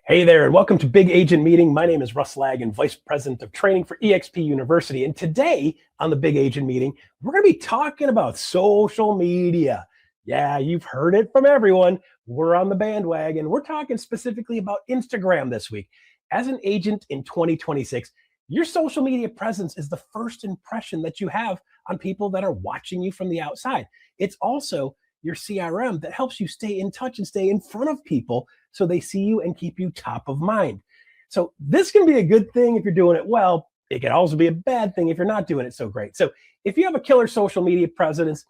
Hey there, and welcome to Big Agent Meeting. My name is Russ Lagan, Vice President of Training for eXp University. And today on the Big Agent Meeting, we're going to be talking about social media. Yeah, you've heard it from everyone. We're on the bandwagon. We're talking specifically about Instagram this week. As an agent in 2026, your social media presence is the first impression that you have on people that are watching you from the outside. It's also your CRM that helps you stay in touch and stay in front of people so they see you and keep you top of mind. So this can be a good thing if you're doing it well. It can also be a bad thing if you're not doing it so great. So if you have a killer social media presence,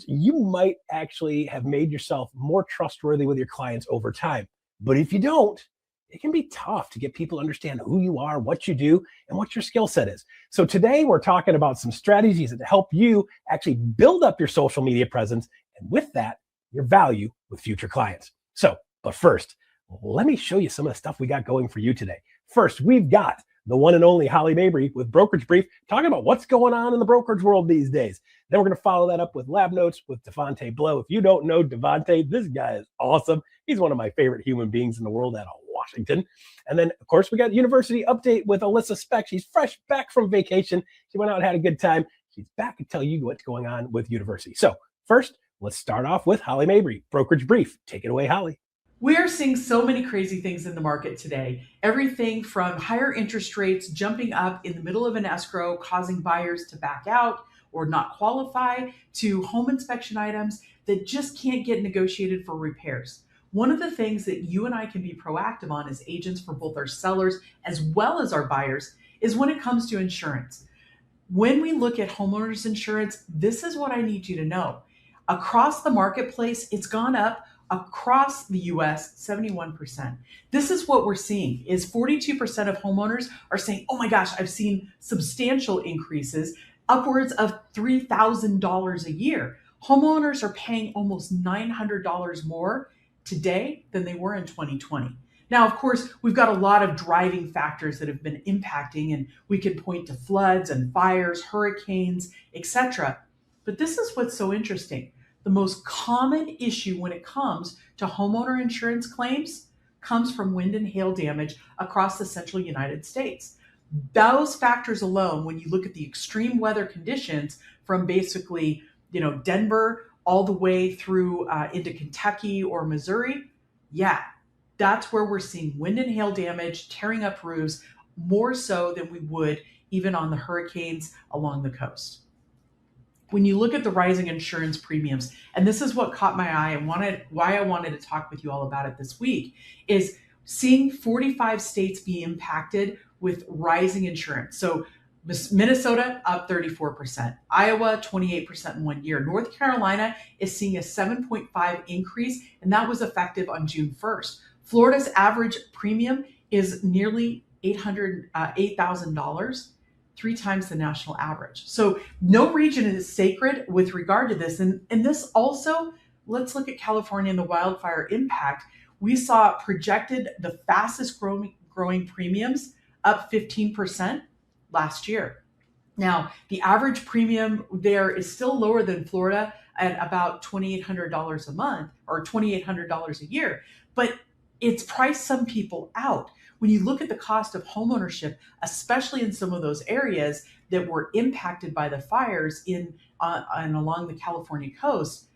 you might actually have made yourself more trustworthy with your clients over time. But if you don't, it can be tough to get people to understand who you are, what you do, and what your skill set is. So today we're talking about some strategies that help you actually build up your social media presence, and with that, your value with future clients. But first, let me show you some of the stuff we got going for you today. First, we've got the one and only Holly Mabery with Brokerage Brief, talking about what's going on in the brokerage world these days. Then we're going to follow that up with Lab Notes with Devontae Blow. If you don't know Devontae, this guy is awesome. He's one of my favorite human beings in the world out of Washington. And then, of course, we got University Update with Alyssa Speck. She's fresh back from vacation. She went out and had a good time. She's back to tell you what's going on with University. So first, let's start off with Holly Mabery, Brokerage Brief. Take it away, Holly. We are seeing so many crazy things in the market today. Everything from higher interest rates jumping up in the middle of an escrow, causing buyers to back out or not qualify, to home inspection items that just can't get negotiated for repairs. One of the things that you and I can be proactive on as agents for both our sellers as well as our buyers is when it comes to insurance. When we look at homeowners insurance, this is what I need you to know. Across the marketplace, it's gone up. Across the US, 71%. This is what we're seeing is 42% of homeowners are saying, oh my gosh, I've seen substantial increases, upwards of $3,000 a year. Homeowners are paying almost $900 more today than they were in 2020. Now, of course, we've got a lot of driving factors that have been impacting, and we can point to floods and fires, hurricanes, etc. But this is what's so interesting. The most common issue when it comes to homeowner insurance claims comes from wind and hail damage across the central United States. Those factors alone, when you look at the extreme weather conditions from basically, Denver all the way through into Kentucky or Missouri, yeah, that's where we're seeing wind and hail damage, tearing up roofs, more so than we would even on the hurricanes along the coast. When you look at the rising insurance premiums, and this is what caught my eye and why I wanted to talk with you all about it this week, is seeing 45 states be impacted with rising insurance. So Minnesota up 34%, Iowa 28% in 1 year. North Carolina is seeing a 7.5 increase, and that was effective on June 1st. Florida's average premium is nearly $8,000. 3 times the national average. So no region is sacred with regard to this. And this also, let's look at California and the wildfire impact. We saw projected the fastest growing premiums up 15% last year. Now, the average premium there is still lower than Florida at about $2,800 a month or $2,800 a year, but it's priced some people out. When you look at the cost of homeownership, especially in some of those areas that were impacted by the fires and along the California coast,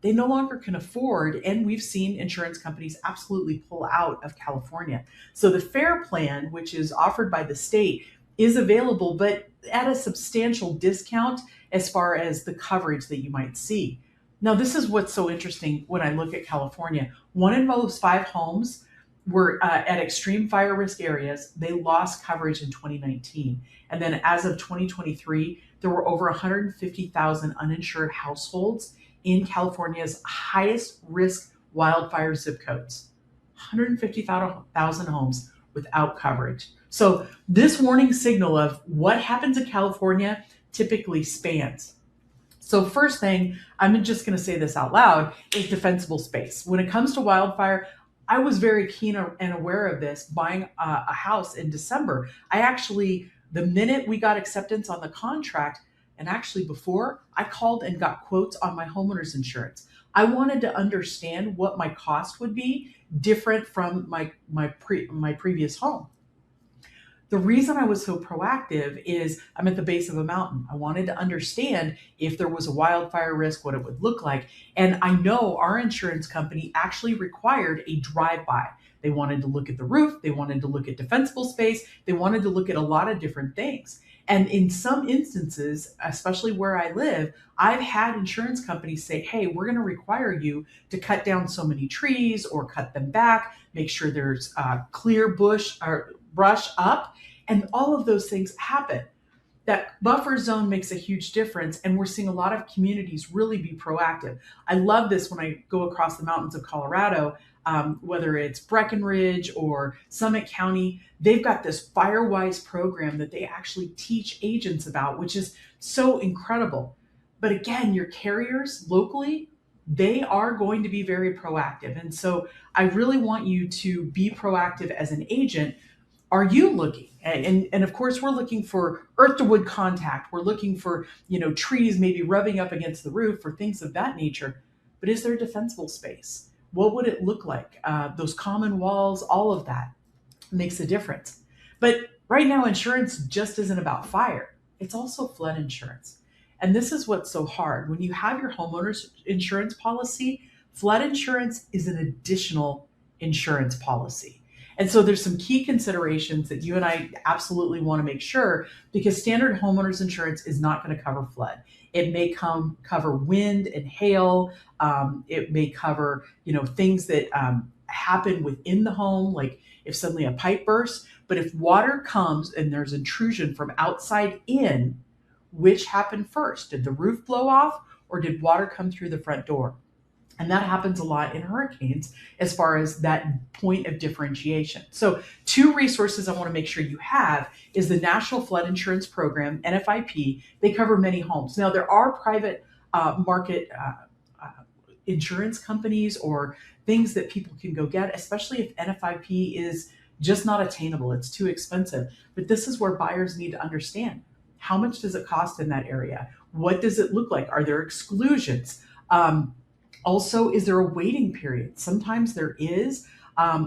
they no longer can afford, and we've seen insurance companies absolutely pull out of California. So the FAIR plan, which is offered by the state, is available, but at a substantial discount as far as the coverage that you might see. Now, this is what's so interesting when I look at California. 1 in most 5 homes were at extreme fire risk areas. They lost coverage in 2019. And then as of 2023, there were over 150,000 uninsured households in California's highest risk wildfire zip codes. 150,000 homes without coverage. So this warning signal of what happens in California typically spans. So first thing, I'm just going to say this out loud, is defensible space. When it comes to wildfire, I was very keen and aware of this buying a house in December. The minute we got acceptance on the contract, And actually, before I called and got quotes on my homeowner's insurance, I wanted to understand what my cost would be different from my previous home. The reason I was so proactive is I'm at the base of a mountain. I wanted to understand if there was a wildfire risk, what it would look like. And I know our insurance company actually required a drive-by. They wanted to look at the roof. They wanted to look at defensible space. They wanted to look at a lot of different things. And in some instances, especially where I live, I've had insurance companies say, hey, we're going to require you to cut down so many trees or cut them back, make sure there's clear bush or brush up. And all of those things happen. That buffer zone makes a huge difference, and we're seeing a lot of communities really be proactive. I love this when I go across the mountains of Colorado, whether it's Breckenridge or Summit County. They've got this FireWise program that they actually teach agents about, which is so incredible. But again, your carriers locally, they are going to be very proactive. And so I really want you to be proactive as an agent. Are you looking? And of course, we're looking for earth to wood contact. We're looking for, trees maybe rubbing up against the roof or things of that nature. But is there defensible space? What would it look like? Those common walls, all of that makes a difference. But right now, insurance just isn't about fire. It's also flood insurance. And this is what's so hard. When you have your homeowner's insurance policy, flood insurance is an additional insurance policy. And so there's some key considerations that you and I absolutely want to make sure, because standard homeowners insurance is not going to cover flood. It may cover wind and hail. It may cover, things that happen within the home, like if suddenly a pipe bursts. But if water comes and there's intrusion from outside in, which happened first? Did the roof blow off or did water come through the front door? And that happens a lot in hurricanes as far as that point of differentiation. So 2 resources I want to make sure you have is the National Flood Insurance Program, NFIP. They cover many homes. Now, there are private market insurance companies or things that people can go get, especially if NFIP is just not attainable. It's too expensive. But this is where buyers need to understand, how much does it cost in that area? What does it look like? Are there exclusions? Also, is there a waiting period? Sometimes there is.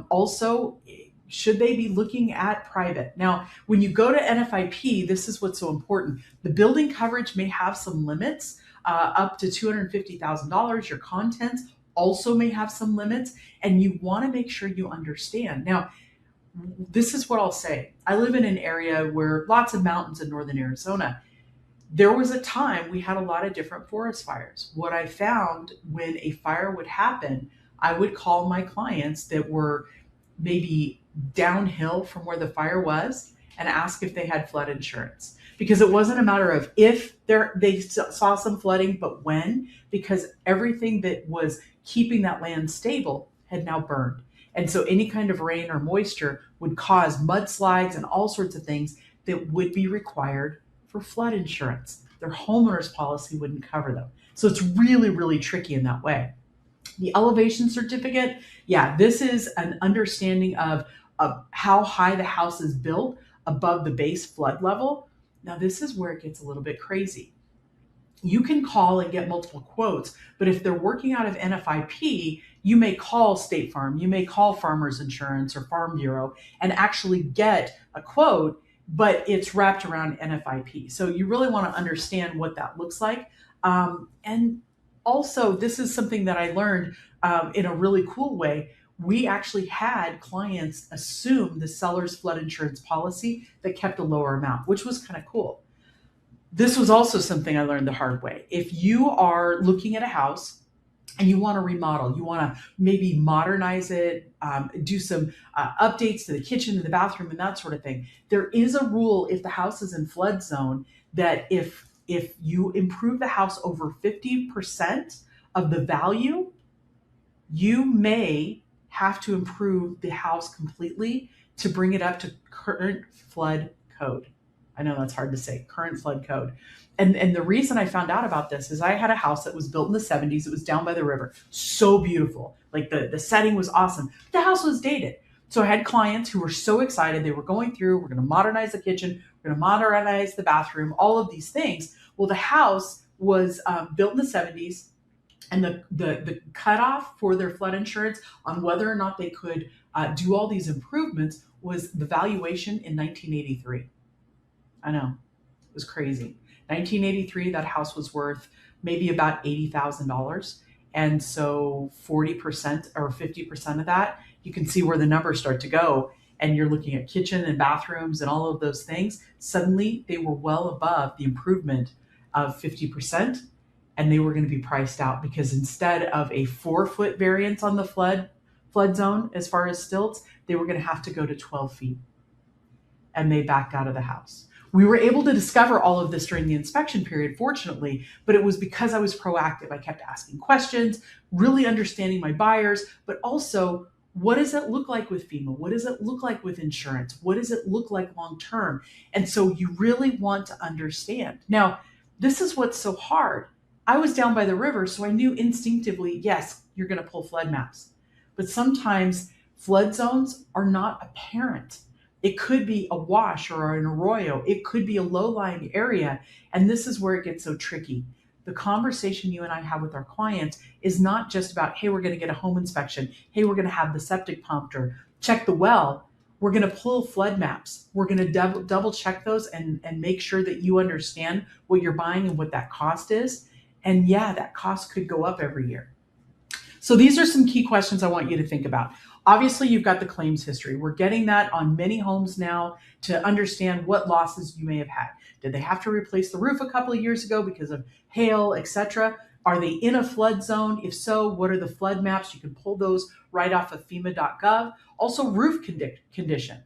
Also, should they be looking at private? Now, when you go to NFIP, this is what's so important. The building coverage may have some limits, up to $250,000. Your contents also may have some limits, and you want to make sure you understand. Now, this is what I'll say. I live in an area where lots of mountains in northern Arizona. There was a time we had a lot of different forest fires. What I found when a fire would happen, I would call my clients that were maybe downhill from where the fire was and ask if they had flood insurance. Because it wasn't a matter of if they saw some flooding, but when, because everything that was keeping that land stable had now burned. And so any kind of rain or moisture would cause mudslides and all sorts of things that would be required for flood insurance. Their homeowner's policy wouldn't cover them. So it's really, really tricky in that way. The elevation certificate, this is an understanding of how high the house is built above the base flood level. Now, this is where it gets a little bit crazy. You can call and get multiple quotes, but if they're working out of NFIP, you may call State Farm, you may call Farmers Insurance or Farm Bureau and actually get a quote, but it's wrapped around NFIP. So you really want to understand what that looks like. And also, this is something that I learned in a really cool way. We actually had clients assume the seller's flood insurance policy that kept a lower amount, which was kind of cool. This was also something I learned the hard way. If you are looking at a house and you want to remodel, you want to maybe modernize it, do some updates to the kitchen and the bathroom and that sort of thing, there is a rule if the house is in flood zone that if you improve the house over 50% of the value, you may have to improve the house completely to bring it up to current flood code. I know that's hard to say, current flood code. And the reason I found out about this is I had a house that was built in the 70s. It was down by the river. So beautiful. Like the setting was awesome. The house was dated. So I had clients who were so excited. They were going through, we're going to modernize the kitchen. we're going to modernize the bathroom, all of these things. Well, the house was built in the 70s, and the cutoff for their flood insurance on whether or not they could do all these improvements was the valuation in 1983. I know, it was crazy. 1983, that house was worth maybe about $80,000. And so 40% or 50% of that, you can see where the numbers start to go. And you're looking at kitchen and bathrooms and all of those things. Suddenly they were well above the improvement of 50. And they were going to be priced out because instead of a 4-foot variance on the flood zone, as far as stilts, they were going to have to go to 12 feet. And they backed out of the house. We were able to discover all of this during the inspection period, fortunately, but it was because I was proactive. I kept asking questions, really understanding my buyers, but also, what does it look like with FEMA? What does it look like with insurance? What does it look like long-term? And so you really want to understand. Now, this is what's so hard. I was down by the river, so I knew instinctively, yes, you're going to pull flood maps. But sometimes flood zones are not apparent. It could be a wash or an arroyo. It could be a low-lying area. And this is where it gets so tricky. The conversation you and I have with our clients is not just about, hey, we're going to get a home inspection. Hey, we're going to have the septic pumped or check the well. We're going to pull flood maps. We're going to double check those and make sure that you understand what you're buying and what that cost is. And yeah, that cost could go up every year. So these are some key questions I want you to think about. Obviously, you've got the claims history. We're getting that on many homes now to understand what losses you may have had. Did they have to replace the roof a couple of years ago because of hail, etc.? Are they in a flood zone? If so, what are the flood maps? You can pull those right off of FEMA.gov. Also, roof condition.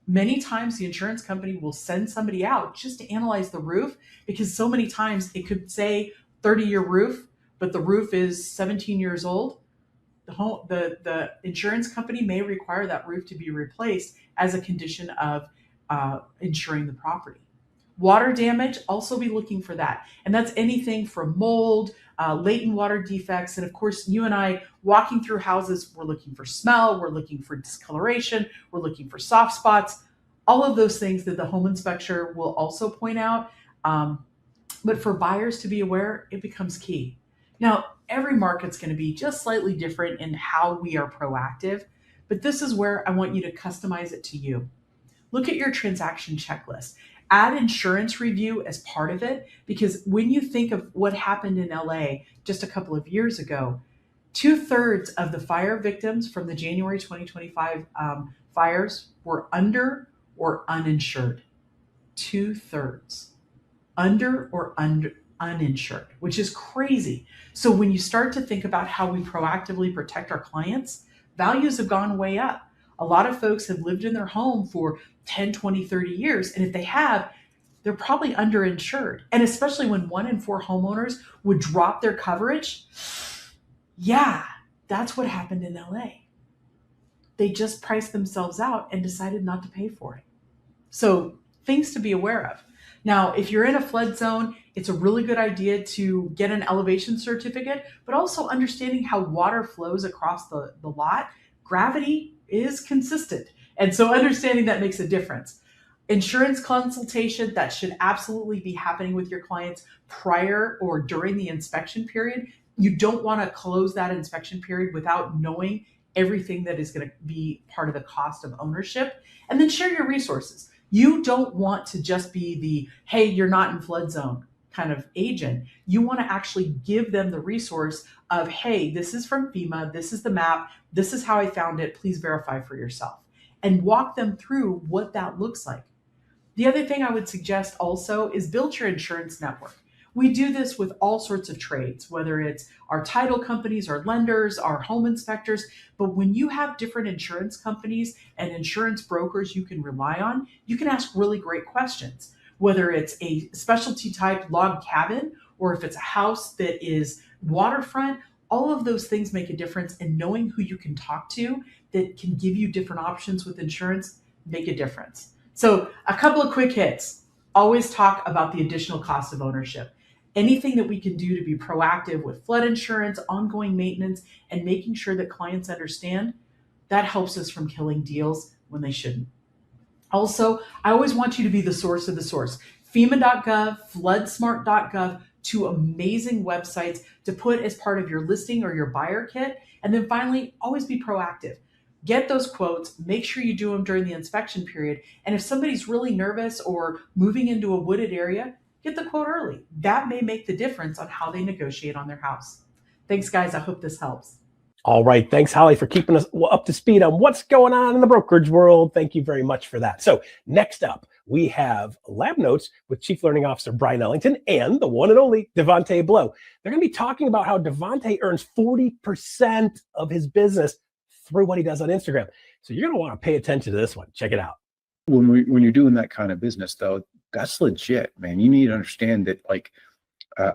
Many times the insurance company will send somebody out just to analyze the roof because so many times it could say 30-year roof, but the roof is 17 years old. The insurance company may require that roof to be replaced as a condition of insuring the property. Water damage, also be looking for that. And that's anything from mold, latent water defects. And of course, you and I walking through houses, we're looking for smell, we're looking for discoloration, we're looking for soft spots, all of those things that the home inspector will also point out. But for buyers to be aware, it becomes key. Now, every market's going to be just slightly different in how we are proactive, but this is where I want you to customize it to you. Look at your transaction checklist. Add insurance review as part of it, because when you think of what happened in LA just a couple of years ago, 2/3 of the fire victims from the January 2025 fires were under or uninsured. 2/3 under or uninsured, which is crazy. So when you start to think about how we proactively protect our clients, values have gone way up. A lot of folks have lived in their home for 10, 20, 30 years. And if they have, they're probably underinsured. And especially when 1 in 4 homeowners would drop their coverage. Yeah, that's what happened in LA. They just priced themselves out and decided not to pay for it. So things to be aware of. Now, if you're in a flood zone, it's a really good idea to get an elevation certificate, but also understanding how water flows across the lot. Gravity is consistent. And so understanding that makes a difference. Insurance consultation, that should absolutely be happening with your clients prior or during the inspection period. You don't want to close that inspection period without knowing everything that is going to be part of the cost of ownership. And then share your resources. You don't want to just be the, hey, you're not in flood zone kind of agent. You want to actually give them the resource of, hey, this is from FEMA, this is the map, this is how I found it, please verify for yourself. And walk them through what that looks like. The other thing I would suggest also is build your insurance network. We do this with all sorts of trades, whether it's our title companies, our lenders, our home inspectors. But when you have different insurance companies and insurance brokers you can rely on, you can ask really great questions, whether it's a specialty type log cabin or if it's a house that is waterfront. All of those things make a difference, and knowing who you can talk to that can give you different options with insurance make a difference. So a couple of quick hits. Always talk about the additional cost of ownership. Anything that we can do to be proactive with flood insurance, ongoing maintenance, and making sure that clients understand, that helps us from killing deals when they shouldn't. Also, I always want you to be the source of the source. FEMA.gov, floodsmart.gov, two amazing websites to put as part of your listing or your buyer kit. And then finally, always be proactive. Get those quotes, make sure you do them during the inspection period. And if somebody's really nervous or moving into a wooded area, get the quote early. That may make the difference on how they negotiate on their house. Thanks, guys. I hope this helps. All right. Thanks, Holly, for keeping us up to speed on what's going on in the brokerage world. Thank you very much for that. So next up, we have Lab Notes with Chief Learning Officer Brian Ellington and the one and only Devontae Blow. They're going to be talking about how Devontae earns 40% of his business through what he does on Instagram. So you're going to want to pay attention to this one. Check it out. When you're doing that kind of business, though, that's legit, man. You need to understand that,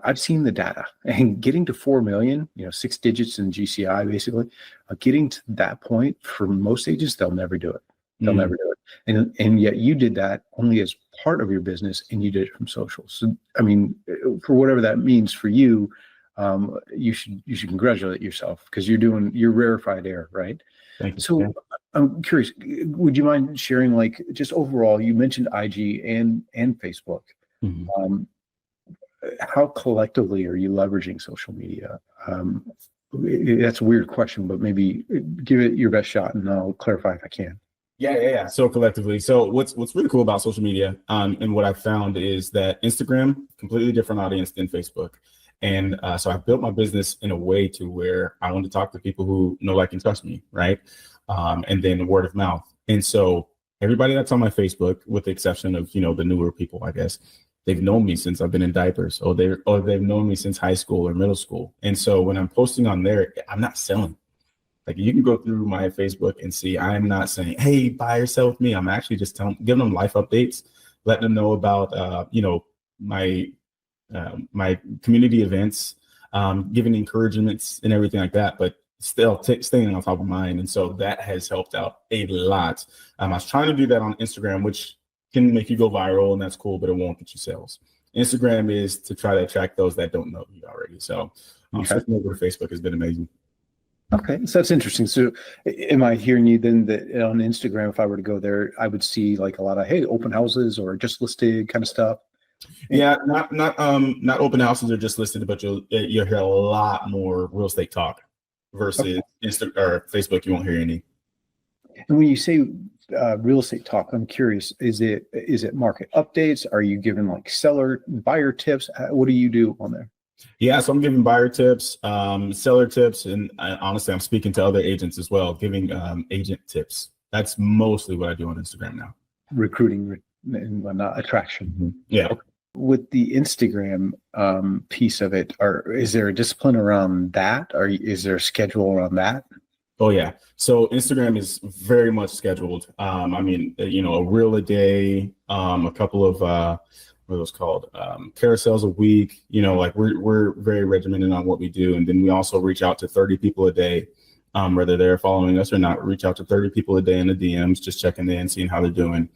I've seen the data, and getting to 4 million, 6 digits in GCI, basically, getting to that point for most agents, they'll never do it. They'll never do it. And yet you did that only as part of your business, and you did it from social. So, I mean, for whatever that means for you, you should congratulate yourself, because you're rarefied air, right? Thank you. So I'm curious, would you mind sharing, just overall, you mentioned IG and Facebook. Mm-hmm. How collectively are you leveraging social media? That's a weird question, but maybe give it your best shot, and I'll clarify if I can. Yeah. So collectively, what's really cool about social media, and what I found is that Instagram, completely different audience than Facebook. And so I built my business in a way to where I want to talk to people who know, like, and trust me, right? And then word of mouth. And so everybody that's on my Facebook, with the exception of, the newer people, I guess, they've known me since I've been in diapers, or they've known me since high school or middle school. And so when I'm posting on there, I'm not selling. Like, you can go through my Facebook and see I'm not saying, hey, buy or sell with me. I'm actually just giving them life updates, letting them know about, my community events, giving encouragements and everything like that, but still staying on top of mind. And so that has helped out a lot. I was trying to do that on Instagram, which can make you go viral, and that's cool, but it won't get you sales. Instagram is to try to attract those that don't know you already. So switching over to Facebook has been amazing. Okay, so that's interesting. So am I hearing you then that on Instagram, if I were to go there, I would see a lot of, hey, open houses or just listed kind of stuff? Yeah, not open houses or just listed, but you'll hear a lot more real estate talk versus Insta or Facebook. You won't hear any. And when you say real estate talk, I'm curious, is it market updates? Are you giving seller, buyer tips? What do you do on there? Yeah, so I'm giving buyer tips, seller tips, and honestly, I'm speaking to other agents as well, giving agent tips. That's mostly what I do on Instagram now. Recruiting and whatnot, attraction. Mm-hmm. Yeah. With the Instagram piece of it, is there a discipline around that? Or is there a schedule around that? Oh, yeah. So Instagram is very much scheduled. A reel a day, a couple of, what are those called? Carousels a week. We're very regimented on what we do. And then we also reach out to 30 people a day, whether they're following us or not. Reach out to 30 people a day in the DMs, just checking in, seeing how they're doing.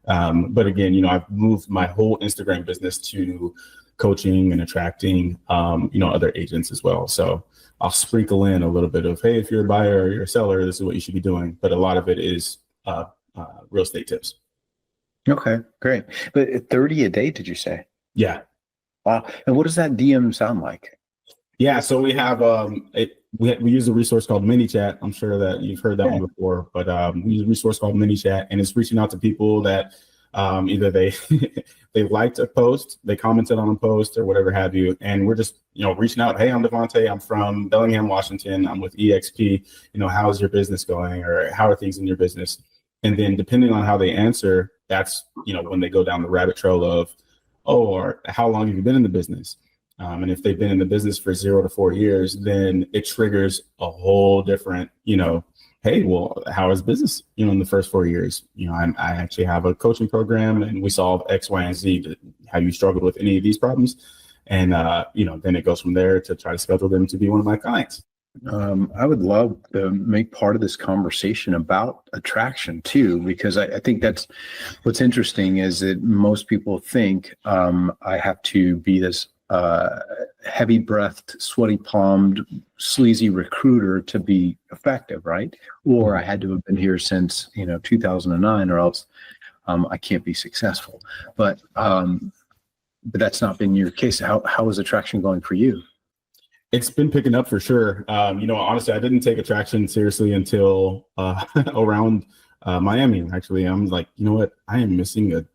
But again, I've moved my whole Instagram business to coaching and attracting, other agents as well. So I'll sprinkle in a little bit of, hey, if you're a buyer or you're a seller, this is what you should be doing. But a lot of it is real estate tips. Okay, great. But 30 a day, did you say? Yeah. Wow. And what does that DM sound like? Yeah. So we have, we use a resource called ManyChat. I'm sure that you've heard that one before, but we use a resource called ManyChat, and it's reaching out to people that either they liked a post, they commented on a post, or whatever have you, and we're just reaching out. Hey, I'm Devontae. I'm from Bellingham, Washington. I'm with EXP. How's your business going, or how are things in your business? And then depending on how they answer, that's when they go down the rabbit trail of, or how long have you been in the business? And if they've been in the business for 0 to 4 years, then it triggers a whole different, hey, well, how is business, in the first 4 years? I actually have a coaching program, and we solve X, Y, and Z. Have you struggled with any of these problems? And, then it goes from there to try to schedule them to be one of my clients. I would love to make part of this conversation about attraction too, because I think that's what's interesting is that most people think I have to be this heavy breathed, sweaty palmed, sleazy recruiter to be effective, right? Or I had to have been here since 2009, or else I can't be successful. But that's not been your case. How is attraction going for you? It's been picking up for sure. Honestly, I didn't take attraction seriously until around Miami. Actually, I'm like, you know what? I am missing a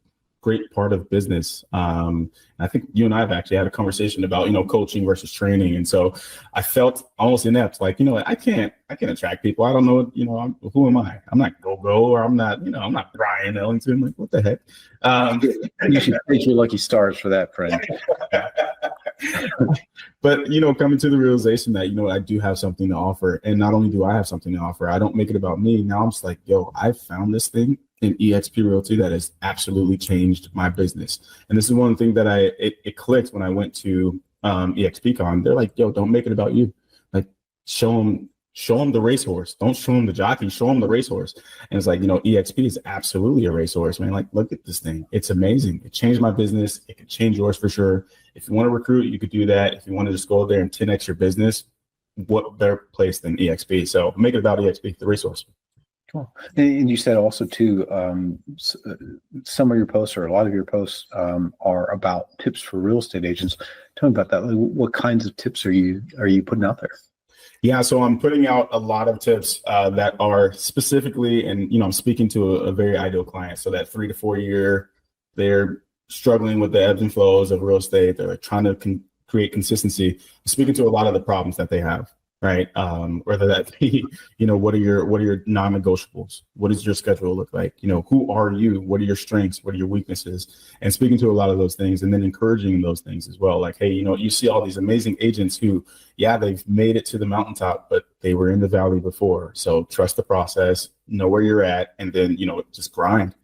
great part of business. I think you and I have actually had a conversation about, coaching versus training. And so I felt almost inept, like, I can't attract people. I don't know, who am I? I'm not go, or I'm not, I'm not Brian Ellington. Like, what the heck? You should thank your lucky stars for that, friend. But, coming to the realization that, I do have something to offer. And not only do I have something to offer, I don't make it about me. Now I'm just like, yo, I found this thing in EXP Realty that has absolutely changed my business. And this is one thing that it clicked when I went to EXPCon. They're like, yo, don't make it about you. Like, show them the racehorse. Don't show them the jockey, show them the racehorse. And it's like, EXP is absolutely a racehorse, man. Like, look at this thing. It's amazing. It changed my business. It could change yours for sure. If you want to recruit, you could do that. If you want to just go there and 10x your business, what better place than EXP? So make it about EXP, the racehorse. Cool. And you said also too, some of your posts or a lot of your posts are about tips for real estate agents. Tell me about that. What kinds of tips are you putting out there? Yeah, so I'm putting out a lot of tips that are specifically, and I'm speaking to a very ideal client. So that 3 to 4 year, they're struggling with the ebbs and flows of real estate. They're trying to create consistency. I'm speaking to a lot of the problems that they have. Right. Whether that be, what are your non-negotiables? What does your schedule look like? Who are you? What are your strengths? What are your weaknesses? And speaking to a lot of those things and then encouraging those things as well. Like, hey, you see all these amazing agents who, they've made it to the mountaintop, but they were in the valley before. So trust the process, know where you're at, and then, just grind.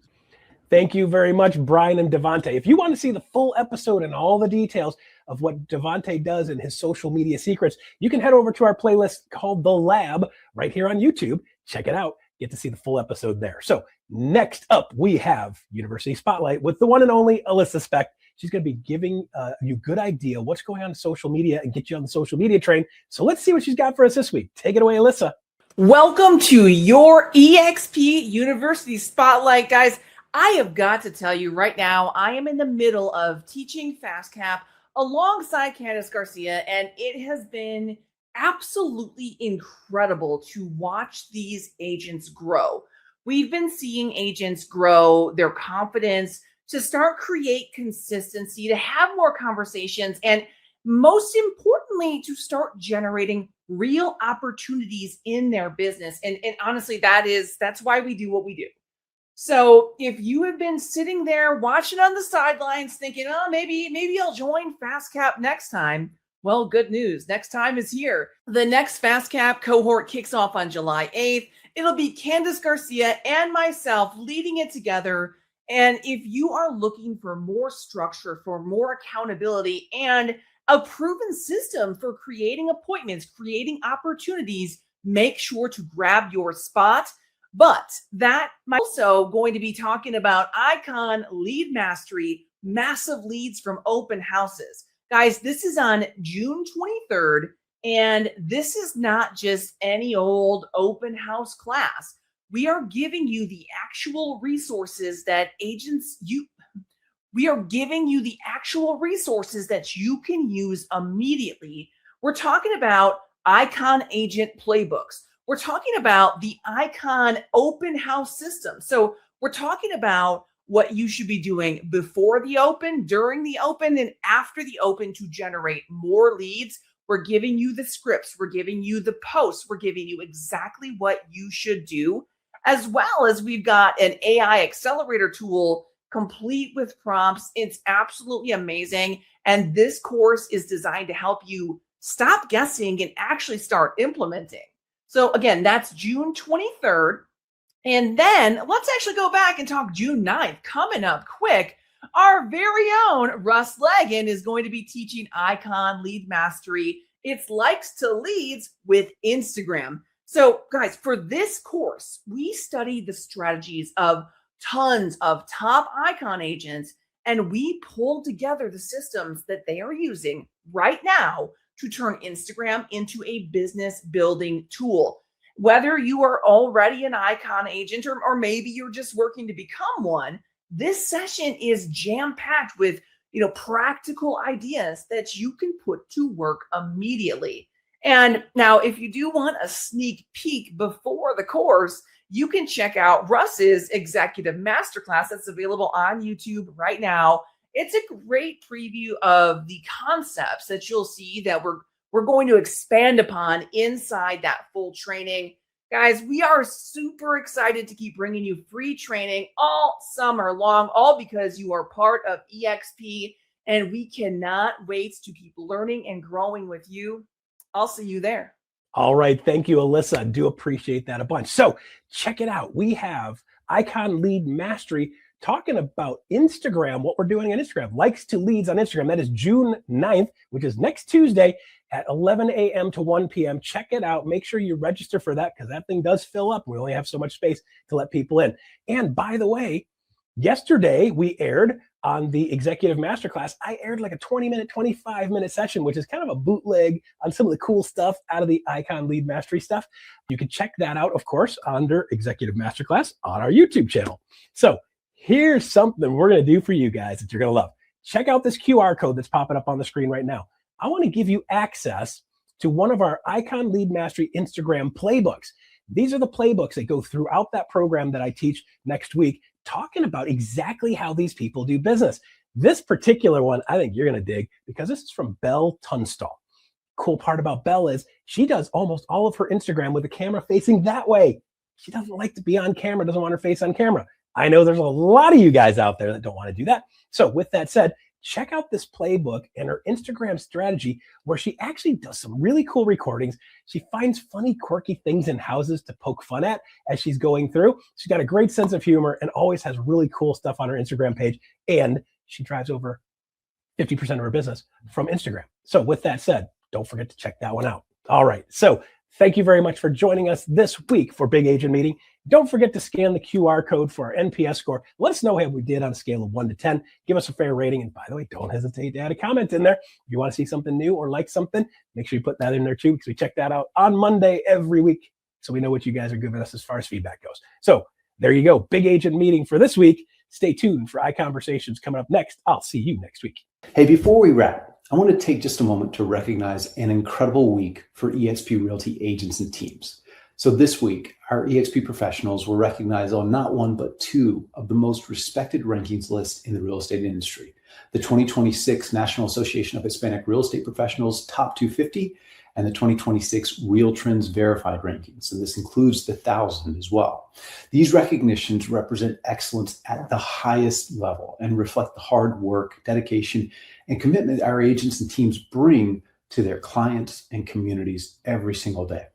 Thank you very much, Brian and Devontae. If you want to see the full episode and all the details of what Devontae does in his social media secrets, you can head over to our playlist called The Lab right here on YouTube. Check it out. Get to see the full episode there. So next up, we have University Spotlight with the one and only Alyssa Speck. She's going to be giving you a good idea what's going on in social media and get you on the social media train. So let's see what she's got for us this week. Take it away, Alyssa. Welcome to your EXP University Spotlight, guys. I have got to tell you right now, I am in the middle of teaching FASTCA alongside Candace Garcia, and it has been absolutely incredible to watch these agents grow. We've been seeing agents grow their confidence, to start create consistency, to have more conversations, and most importantly, to start generating real opportunities in their business. And honestly, that's why we do what we do. So if you have been sitting there watching on the sidelines thinking, oh, maybe I'll join FastCap next time. Well, good news. Next time is here. The next FastCap cohort kicks off on July 8th. It'll be Candace Garcia and myself leading it together. And if you are looking for more structure, for more accountability, and a proven system for creating appointments, creating opportunities, make sure to grab your spot. But that might also going to be talking about Icon Lead Mastery, massive leads from open houses. Guys, this is on June 23rd, and this is not just any old open house class. We are giving you the actual resources that we are giving you the actual resources that you can use immediately. We're talking about Icon Agent Playbooks. We're talking about the Icon open house system. So we're talking about what you should be doing before the open, during the open, and after the open to generate more leads. We're giving you the scripts. We're giving you the posts. We're giving you exactly what you should do, as well as we've got an AI accelerator tool complete with prompts. It's absolutely amazing. And this course is designed to help you stop guessing and actually start implementing. So again, that's June 23rd. And then let's actually go back and talk June 9th. Coming up quick, our very own Russ Lagan is going to be teaching Icon Lead Mastery. It's likes to leads with Instagram. So guys, for this course, we studied the strategies of tons of top Icon agents, and we pulled together the systems that they are using right now to turn Instagram into a business building tool. Whether you are already an Icon agent or maybe you're just working to become one, This session is jam-packed with, practical ideas that you can put to work immediately. And now, if you do want a sneak peek before the course, you can check out Russ's executive masterclass that's available on YouTube right now. It's a great preview of the concepts that you'll see that we're going to expand upon inside that full training. Guys, we are super excited to keep bringing you free training all summer long, all because you are part of EXP, and we cannot wait to keep learning and growing with you. I'll see you there. All right. Thank you, Alyssa. I do appreciate that a bunch. So check it out. We have Icon Lead Mastery talking about Instagram, what we're doing on Instagram, likes to leads on Instagram. That is June 9th, which is next Tuesday at 11 a.m. to 1 p.m. Check it out. Make sure you register for that because that thing does fill up. We only have so much space to let people in. And by the way, yesterday we aired on the Executive Masterclass, I aired like a 20-minute, 25-minute session, which is kind of a bootleg on some of the cool stuff out of the Icon Lead Mastery stuff. You can check that out, of course, under Executive Masterclass on our YouTube channel. So here's something we're going to do for you guys that you're going to love. Check out this QR code that's popping up on the screen right now. I want to give you access to one of our Icon Lead Mastery Instagram playbooks. These are the playbooks that go throughout that program that I teach next week, talking about exactly how these people do business. This particular one, I think you're going to dig because this is from Belle Tunstall. Cool part about Belle is she does almost all of her Instagram with the camera facing that way. She doesn't like to be on camera, doesn't want her face on camera. I know there's a lot of you guys out there that don't want to do that. So with that said, check out this playbook and her Instagram strategy where she actually does some really cool recordings. She finds funny, quirky things in houses to poke fun at as she's going through. She's got a great sense of humor and always has really cool stuff on her Instagram page. And she drives over 50% of her business from Instagram. So with that said, don't forget to check that one out. All right. So thank you very much for joining us this week for Big Agent Meeting. Don't forget to scan the QR code for our NPS score. Let us know how we did on a scale of 1 to 10. Give us a fair rating. And by the way, don't hesitate to add a comment in there. If you want to see something new or like something, make sure you put that in there too, because we check that out on Monday every week. So we know what you guys are giving us as far as feedback goes. So there you go. Big Agent Meeting for this week. Stay tuned for iConversations coming up next. I'll see you next week. Hey, before we wrap, I want to take just a moment to recognize an incredible week for eXp Realty agents and teams. So this week, our eXp professionals were recognized on not one, but 2 of the most respected rankings lists in the real estate industry. The 2026 National Association of Hispanic Real Estate Professionals Top 250 and the 2026 Real Trends Verified rankings. And this includes the 1,000 as well. These recognitions represent excellence at the highest level and reflect the hard work, dedication, and commitment our agents and teams bring to their clients and communities every single day.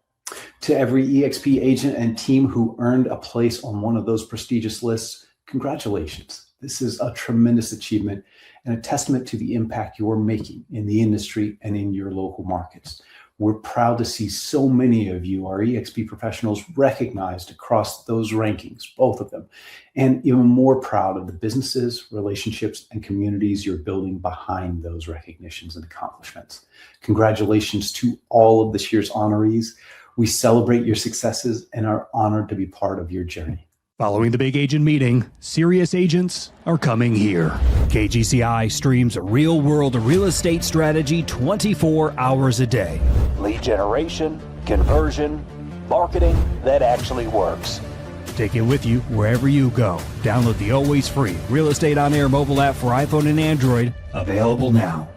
To every eXp agent and team who earned a place on one of those prestigious lists, congratulations. This is a tremendous achievement and a testament to the impact you're making in the industry and in your local markets. We're proud to see so many of you, our eXp professionals, recognized across those rankings, both of them, and even more proud of the businesses, relationships, and communities you're building behind those recognitions and accomplishments. Congratulations to all of this year's honorees. We celebrate your successes and are honored to be part of your journey. Following the Big Agent Meeting, serious agents are coming here. KGCI streams real-world real estate strategy 24 hours a day. Lead generation, conversion, marketing that actually works. Take it with you wherever you go. Download the always free Real Estate On Air mobile app for iPhone and Android, available now.